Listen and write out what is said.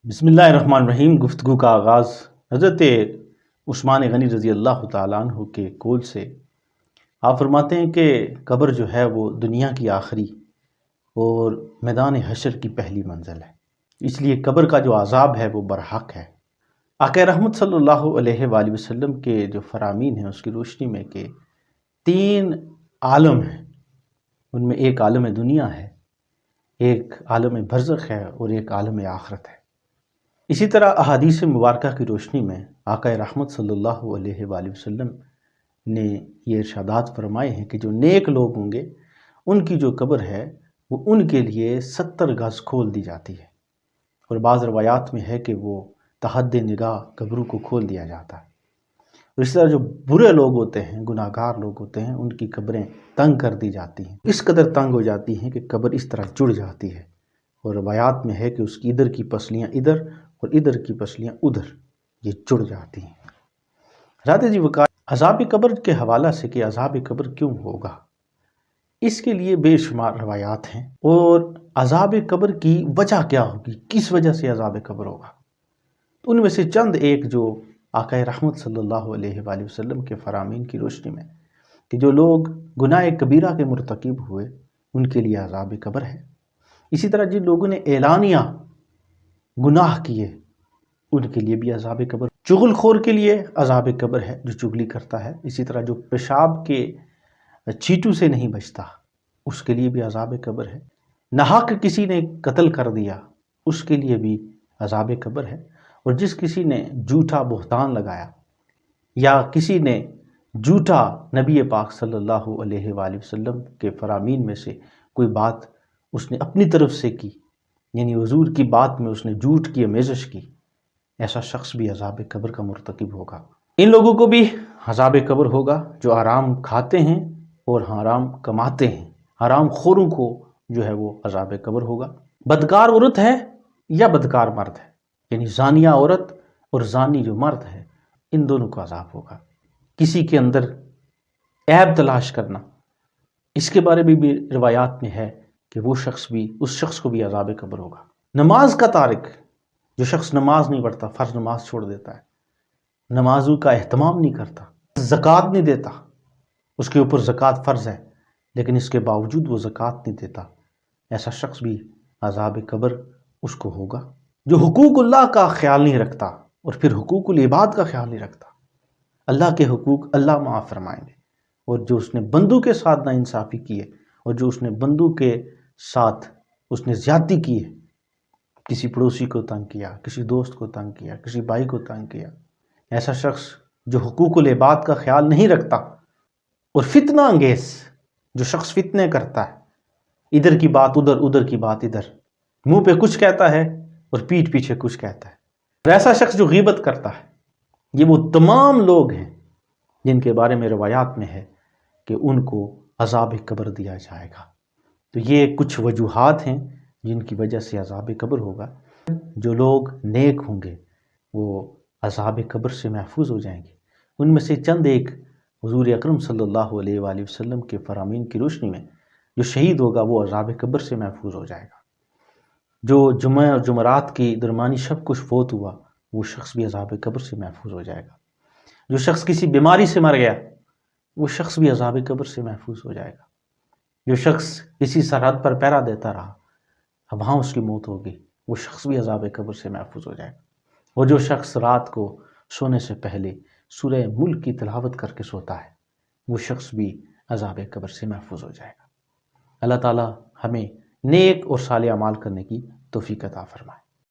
بسم اللہ الرحمن الرحیم۔ گفتگو کا آغاز حضرت عثمان غنی رضی اللہ تعالیٰ عنہ کے قول سے۔ آپ فرماتے ہیں کہ قبر جو ہے وہ دنیا کی آخری اور میدان حشر کی پہلی منزل ہے، اس لیے قبر کا جو عذاب ہے وہ برحق ہے۔ آقا رحمت صلی اللہ علیہ وآلہ وسلم کے جو فرامین ہیں اس کی روشنی میں کہ 3 عالم ہیں، ان میں ایک عالم دنیا ہے، ایک عالم برزخ ہے اور ایک عالم آخرت ہے۔ اسی طرح احادیث مبارکہ کی روشنی میں آقا رحمت صلی اللہ علیہ وآلہ وسلم نے یہ ارشادات فرمائے ہیں کہ جو نیک لوگ ہوں گے ان کی جو قبر ہے وہ ان کے لیے 70 گز کھول دی جاتی ہے، اور بعض روایات میں ہے کہ وہ تحد نگاہ قبروں کو کھول دیا جاتا ہے۔ اور اس طرح جو برے لوگ ہوتے ہیں، گناہ گار لوگ ہوتے ہیں، ان کی قبریں تنگ کر دی جاتی ہیں، اس قدر تنگ ہو جاتی ہیں کہ قبر اس طرح جڑ جاتی ہے، اور روایات میں ہے کہ اس کی ادھر کی پسلیاں ادھر اور ادھر کی پسلیاں ادھر یہ جڑ جاتی ہیں۔ حضرت جی وقار عذاب قبر کے حوالہ سے کہ عذاب قبر کیوں ہوگا، اس کے لیے بے شمار روایات ہیں، اور عذاب قبر کی وجہ کیا ہوگی، کس وجہ سے عذاب قبر ہوگا، ان میں سے چند ایک جو آقا رحمت صلی اللہ علیہ وآلہ وسلم کے فرامین کی روشنی میں کہ جو لوگ گناہ کبیرہ کے مرتکب ہوئے ان کے لیے عذاب قبر ہے۔ اسی طرح جن لوگوں نے اعلانیہ گناہ کیے ان کے لیے بھی عذاب قبر، چغل خور کے لیے عذاب قبر ہے جو چغلی کرتا ہے، اسی طرح جو پیشاب کے چیٹو سے نہیں بچتا اس کے لیے بھی عذاب قبر ہے، ناحق کسی نے قتل کر دیا اس کے لیے بھی عذاب قبر ہے، اور جس کسی نے جھوٹا بہتان لگایا یا کسی نے جھوٹا نبی پاک صلی اللہ علیہ وآلہ وسلم کے فرامین میں سے کوئی بات اس نے اپنی طرف سے کی، یعنی حضور کی بات میں اس نے جھوٹ کی آمیزش کی، ایسا شخص بھی عذاب قبر کا مرتکب ہوگا۔ ان لوگوں کو بھی عذاب قبر ہوگا جو حرام کھاتے ہیں اور حرام کماتے ہیں، حرام خوروں کو جو ہے وہ عذاب قبر ہوگا۔ بدکار عورت ہے یا بدکار مرد ہے، یعنی زانیہ عورت اور زانی جو مرد ہے، ان دونوں کو عذاب ہوگا۔ کسی کے اندر عیب تلاش کرنا، اس کے بارے میں بھی روایات میں ہے کہ وہ شخص بھی، اس شخص کو بھی عذاب قبر ہوگا۔ نماز کا تارک، جو شخص نماز نہیں پڑھتا، فرض نماز چھوڑ دیتا ہے، نمازوں کا اہتمام نہیں کرتا، زکوٰۃ نہیں دیتا، اس کے اوپر زکوٰۃ فرض ہے لیکن اس کے باوجود وہ زکوٰۃ نہیں دیتا، ایسا شخص بھی عذاب قبر اس کو ہوگا۔ جو حقوق اللہ کا خیال نہیں رکھتا اور پھر حقوق العباد کا خیال نہیں رکھتا، اللہ کے حقوق اللہ معاف فرمائیں گے، اور جو اس نے بندوں کے ساتھ ناانصافی کی ہے اور جو اس نے بندوں کے ساتھ اس نے زیادتی کی ہے، کسی پڑوسی کو تنگ کیا، کسی دوست کو تنگ کیا، کسی بھائی کو تنگ کیا، ایسا شخص جو حقوق العباد کا خیال نہیں رکھتا، اور فتنہ انگیز جو شخص فتنے کرتا ہے، ادھر کی بات ادھر، ادھر کی بات ادھر، منہ پہ کچھ کہتا ہے اور پیٹھ پیچھے کچھ کہتا ہے، اور ایسا شخص جو غیبت کرتا ہے، یہ وہ تمام لوگ ہیں جن کے بارے میں روایات میں ہے کہ ان کو عذاب قبر دیا جائے گا۔ تو یہ کچھ وجوہات ہیں جن کی وجہ سے عذاب قبر ہوگا۔ جو لوگ نیک ہوں گے وہ عذاب قبر سے محفوظ ہو جائیں گے۔ ان میں سے چند ایک حضور اکرم صلی اللہ علیہ وآلہ وسلم کے فرامین کی روشنی میں جو شہید ہوگا وہ عذاب قبر سے محفوظ ہو جائے گا۔ جو جمعہ اور جمعرات کی درمیانی شب کو فوت ہوا وہ شخص بھی عذاب قبر سے محفوظ ہو جائے گا۔ جو شخص کسی بیماری سے مر گیا وہ شخص بھی عذاب قبر سے محفوظ ہو جائے گا۔ جو شخص کسی سرحد پر پہرا دیتا رہا، اب وہاں اس کی موت ہوگی، وہ شخص بھی عذاب قبر سے محفوظ ہو جائے گا۔ اور جو شخص رات کو سونے سے پہلے سورہ ملک کی تلاوت کر کے سوتا ہے وہ شخص بھی عذاب قبر سے محفوظ ہو جائے گا۔ اللہ تعالی ہمیں نیک اور صالح اعمال کرنے کی توفیق عطا فرمائے۔